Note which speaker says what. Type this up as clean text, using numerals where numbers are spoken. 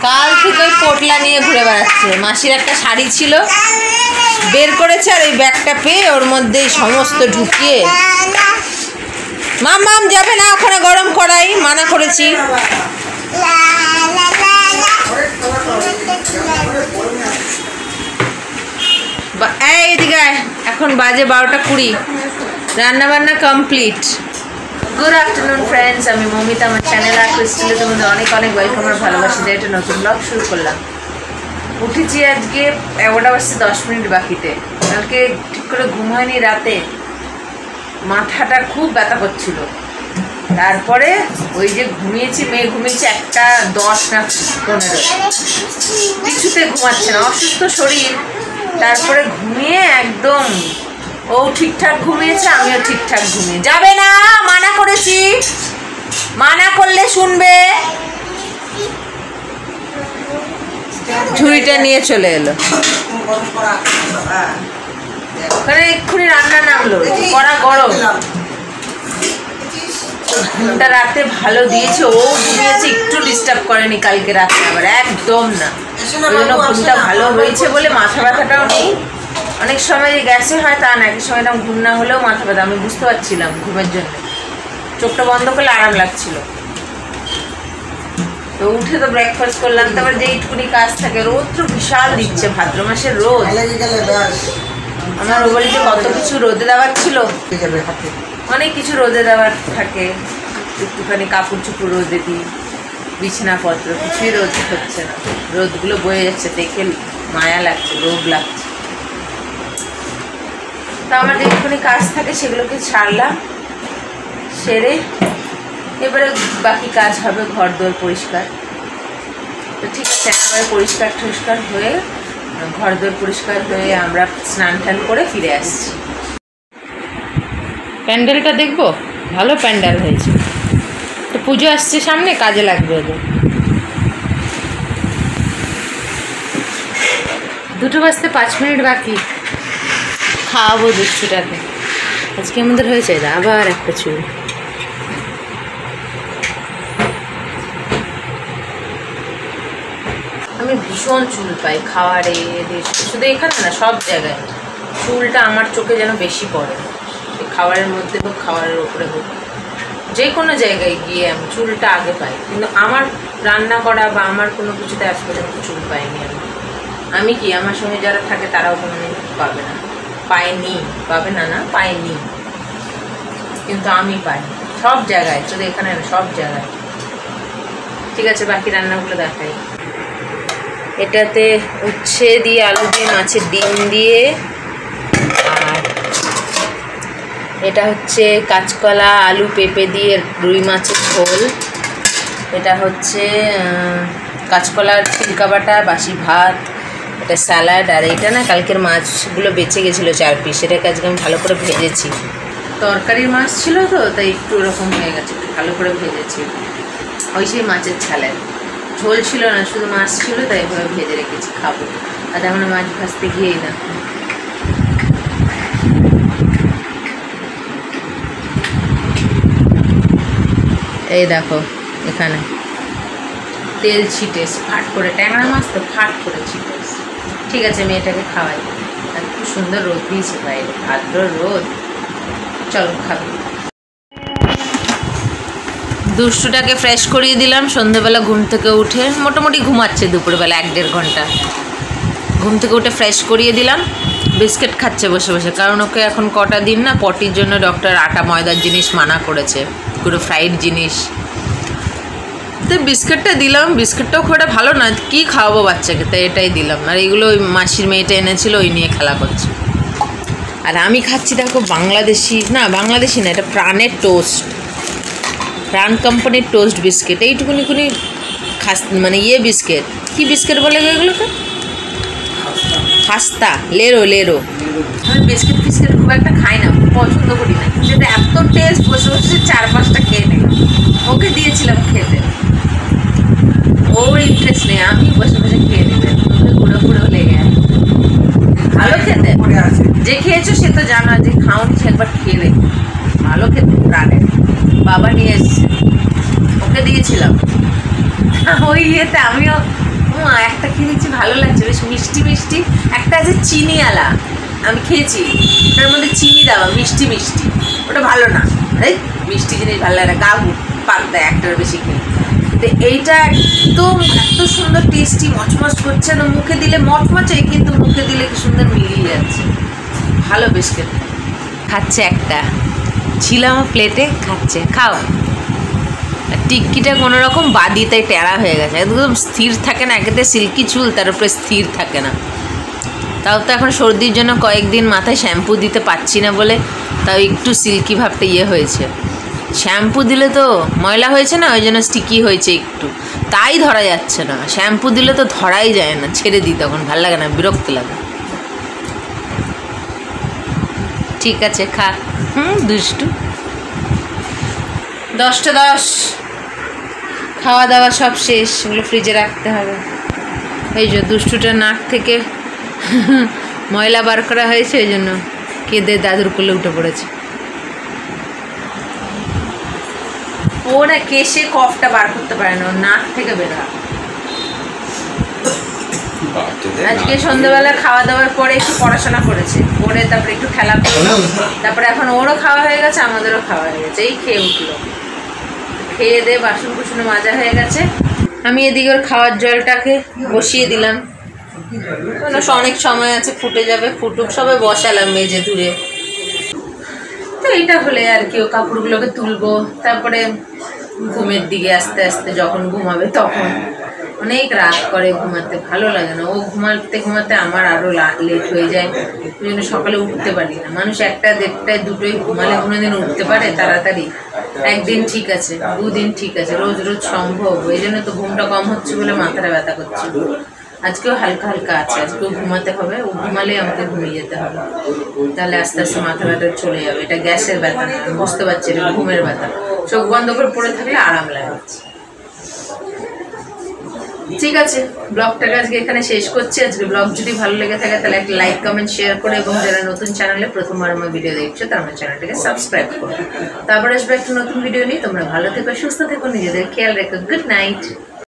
Speaker 1: কাল থেকে ওই পোটলা নিয়ে ঘুরে বেড়াচ্ছে। মাসির একটা শাড়ি ছিল, বের করেছে, আর এই ব্যাগটা পেয়ে ওর মধ্যে সমস্ত ঢুকিয়ে। মাম যাবে না ওখানে, গরম করাই মানা করেছি। এইদিকে এখন বাজে 12:20, রান্নাবান্না কমপ্লিট। গুড আফটারনুন ফ্রেন্ডস, আমি মমিতা, আমার চ্যানেল আর ক্রিস্টালে তোমাদের অনেক অনেক ওয়েলকাম আর ভালোবাসা দিয়ে একটা নতুন ব্লগ শুরু করলাম। উঠেছি আজকে 11:10 বাকিতে। কালকে ঠিক করে ঘুম হয়নি, রাতে মাথাটা খুব ব্যথা করছিল। তারপরে ওই যে ঘুমিয়েছি, মেয়ে ঘুমিয়েছে 1:10 না 15, কিছুতে ঘুমাচ্ছে না, অসুস্থ শরীর। তারপরে ঘুমিয়ে একদম, ও ঠিকঠাক ঘুমিয়েছে, আমিও ঠিকঠাক ঘুমিয়ে। যাবে না, মানা করেছি, মানা করলে শুনবে। ঝুড়িটা নিয়ে চলে এলো, ওখানে এক্ষুনি রান্না নামলো, কড়া গরম। ঘুমটা রাতে ভালো দিয়েছে, ও ঘুমিয়েছে, একটু ডিস্টার্ব করেনি কালকে রাতে, আবার একদম না। ওই জন্য ঘুমটা ভালো হয়েছে বলে মাথা ব্যথাটাও নেই। অনেক সময় গ্যাসে হয় তা না, এক সময় এরকম ঘুম না হলেও মাথা ব্যথা, আমি বুঝতে পারছিলাম ঘুমের জন্য। চোখটা বন্ধ করলে আরাম লাগছিল। তো উঠে তো ব্রেকফাস্ট করলাম, তারপর যেইটুকুনি কাজ থাকে। রোদ তো বিশাল দিচ্ছে, ভাদ্র মাসের রোদ। আমার ও বাড়িতে কত কিছু রোদে দেওয়ার ছিল, অনেক কিছু রোদে দেওয়ার থাকে। একটুখানি কাপড় চুপড় রোদে দিই, বিছানাপত্র, কিছুই রোদ হচ্ছে না। রোদগুলো বয়ে যাচ্ছে, দেখে মায়া লাগছে, রোগ লাগছে। তা আমার যেটুকুনি কাজ থাকে সেগুলোকে ছাড়লাম, সেরে এবারে বাকি কাজ হবে ঘর দোর পরিষ্কার। তো ঠিক আছে, একেবারে পরিষ্কার টরিষ্কার হয়ে, ঘর দোর পরিষ্কার হয়ে আমরা স্নান টান করে ফিরে আসছি। প্যান্ডেলটা দেখবো, ভালো প্যান্ডেল হয়েছে। তো পুজো আসছে সামনে, কাজে লাগবে ওদের। 2:05 বাকি, খাওয়াবো দুষ্টুটাকে। আজকে আমাদের হয়েছে আবার একটা চুল। আমি ভীষণ চুল পাই খাওয়ারে, শুধু এখানে না, সব জায়গায় চুলটা আমার চোখে যেন বেশি পড়ে। খাবারের মধ্যে হোক, খাবারের ওপরে হোক, যে কোনো জায়গায় গিয়ে আমি চুলটা আগে পাই। কিন্তু আমার রান্না করা বা আমার কোনো কিছুতে আজ পর্যন্ত চুল পাইনি আমি কি আমার সঙ্গে যারা থাকে তারাও কোনোদিন পাবে না, পায়নি, পাবে না, না পায়নি, কিন্তু আমি পাই সব জায়গায়, শুধু এখানে না, সব জায়গায়। ঠিক আছে, বাকি রান্নাগুলো দেখাই। এটাতে উচ্ছে দিয়ে, আলু দিয়ে, মাছের ডিম দিয়ে, আর এটা হচ্ছে কাঁচকলা, আলু, পেঁপে দিয়ে রুই মাছের ঝোল। এটা হচ্ছে কাঁচকলার ছিলকা বাটা, বাসি ভাত, এটা স্যালাড। আর এটা না, কালকের মাছগুলো বেঁচে গেছিলো 4 পিস, এটাকে আজকে আমি ভালো করে ভেজেছি। তরকারির মাছ ছিল তো, তাই একটু ওরকম হয়ে গেছে, একটু ভালো করে ভেজেছি। ওই সেই মাছের ছালের ঝোল ছিল না, শুধু মাছ ছিল, তাই এভাবে ভেজে রেখেছি, খাবো। আর তেমন মাছ ভাজতে গিয়েই না। এই দেখো, এখানে তেল ছিটে ফাট করে, ট্যাংরা মাছ তো ফাট করে ছিটে। ঠিক আছে, মেয়েটাকে খাওয়াই। আর খুব সুন্দর রোদ দিয়েছে বাইরে, ভাদ্র রোদ। চলো খাবো। দুষ্টুটাকে ফ্রেশ করিয়ে দিলাম সন্ধ্যেবেলা ঘুম থেকে উঠে। মোটামুটি ঘুমাচ্ছে দুপুরবেলা 1-1.5 ঘন্টা। ঘুম থেকে উঠে ফ্রেশ করিয়ে দিলাম। বিস্কিট খাচ্ছে বসে বসে, কারণ ওকে এখন কটা দিন না পটির জন্য ডক্টর আটা ময়দার জিনিস মানা করেছে, পুরো ফ্রাইড জিনিস। তো বিস্কিটটা দিলাম, বিস্কিটটাও খুব একটা ভালো না, কী খাওয়াবো বাচ্চাকে, তাই এটাই দিলাম। আর এইগুলো ওই মাসির মেয়েটা এনেছিল, ওই নিয়ে খেলা করছে। আর আমি খাচ্ছি দেখো বাংলাদেশি না, বাংলাদেশি না, এটা প্রাণের টোস্ট, প্রাণ কোম্পানির টোস্ট বিস্কিট। এইটুকুনি মানে বিস্কিট, কী বিস্কিট বলে এগুলোকে? খাস্তা, লেরো। আমি বিস্কিট ফিস্কিট খুব একটা খাই না, পছন্দ করি না, কিন্তু এত টেস্ট, বসে বসে 4-5টা খেয়ে নিলাম। ওকে দিয়েছিলাম খেতে, ওর ইন্টারেস্ট নেই, আমি বসে বসে খেয়ে নিলাম। গুঁড়ো লেগে আছে, ভালো খেতে। যে খেয়েছো সে তো জানো, যে খাওনি সে একবার খেয়ে রে, ভালো খেতে প্রাণের। বাবা নিয়ে এসছে, ওকে দিয়েছিলাম। ওই ইয়েতে আমিও একটা খেয়ে দেখছি ভালো লাগছে, বেশ মিষ্টি মিষ্টি। একটা আছে চিনিওয়ালা, আমি খেয়েছি, ওটার মধ্যে চিনি দেওয়া, মিষ্টি মিষ্টি, ওটা ভালো না। এই মিষ্টি জিনিস ভালো লাগে না, গা পাক দেয় একটার বেশি খেয়ে। তো এইটা একদম এত সুন্দর টেস্টি, মচমচ করছে না, মুখে দিলে মচমচে, কিন্তু মুখে দিলে কি সুন্দর মিলিয়ে যাচ্ছে, ভালো বেশ খেতে। খাচ্ছে একটা, ছিল আমার প্লেটে, খাচ্ছে। খাও। টিক্কিটা কোনো রকম বাদিতে টেরা হয়ে গেছে, একদম স্থির থাকে না, একেতে সিল্কি চুল, তার উপরে স্থির থাকে না। তাও তো এখন সর্দির জন্য কয়েকদিন মাথায় শ্যাম্পু দিতে পারছি না বলে তাও একটু সিল্কি ভাবটা হয়েছে। শ্যাম্পু দিলে তো ময়লা হয়েছে না, ওই জন্য স্টিকি হয়েছে একটু, তাই ধরা যাচ্ছে না। শ্যাম্পু দিলে তো ধরাই যায় না, ছেড়ে দিই, তখন ভাল লাগে না, বিরক্ত লাগে। ঠিক আছে, খা। দুষ্টু। 10টা 10, খাওয়া দাওয়া সব শেষ, ওগুলো ফ্রিজে রাখতে হবে। এই যে দুষ্টুটা নাক থেকে ময়লা বার করা হয়েছে, ওই জন্য কেঁদে দাদুর কোলে উঠে পড়েছে। ও না কেশে কফটা বার করতে পারে না, ওর নাক থেকে বের হয়। আজকে সন্ধ্যাবেলা খাওয়া দাওয়ার পরে একটু পড়াশোনা করেছে, পরে তারপরে একটু খেলা করলো, তারপরে এখন ওরও খাওয়া হয়ে গেছে, আমাদেরও খাওয়া হয়ে গেছে। এই খেয়ে উঠলো, খেয়ে দিয়ে বাসন কুসনে মাজা হয়ে গেছে। আমি এদিকে ওর খাওয়ার জলটাকে বসিয়ে দিলাম, অনেক সময় আছে, ফুটে যাবে, ফুটুক, সবে বসালাম মেজে ধুয়ে। তো এইটা হলে আর কি, ও কাপড়গুলোকে তুলবো, তারপরে ঘুমের দিকে আস্তে আস্তে যখন ঘুমাবে তখন। অনেক রাত করে ঘুমাতে, ভালো লাগে না। ও ঘুমাতে ঘুমাতে আমার আরও লেট হয়ে যায়, ওই জন্য সকালে উঠতে পারি না। মানুষ 1টা 1:30 2টোয় ঘুমালে কোনোদিন উঠতে পারে তাড়াতাড়ি? একদিন ঠিক আছে, 2 দিন ঠিক আছে, রোজ রোজ সম্ভব? ওই জন্য তো ঘুমটা কম হচ্ছে বলে মাথাটা ব্যথা করছে। আজকেও হালকা হালকা আছে, আজকেও ঘুমাতে হবে, ও ঘুমালে আমাকে ঘুমিয়ে যেতে হবে, তাহলে আস্তে আস্তে মাথা ব্যথা চলে যাবে। এটা গ্যাসের ব্যথা না, আমি বুঝতে পারছি, এটা ঘুমের ব্যথা। চোখ বন্ধ করে পড়ে থাকলে আরাম লাগে। ঠিক আছে, ব্লগটাকে আজকে এখানে শেষ করছি। আজকে ব্লগ যদি ভালো লেগে থাকে তাহলে একটা লাইক কমেন্ট শেয়ার করে, এবং যারা নতুন চ্যানেলে প্রথমবার আমার ভিডিও দেখছো তারা আমার চ্যানেলটাকে সাবস্ক্রাইব করো। তারপর আসবে একটা নতুন ভিডিও নিয়ে। তোমরা ভালো থেকো, সুস্থ থেকো, নিজেদের খেয়াল রেখো। Good night.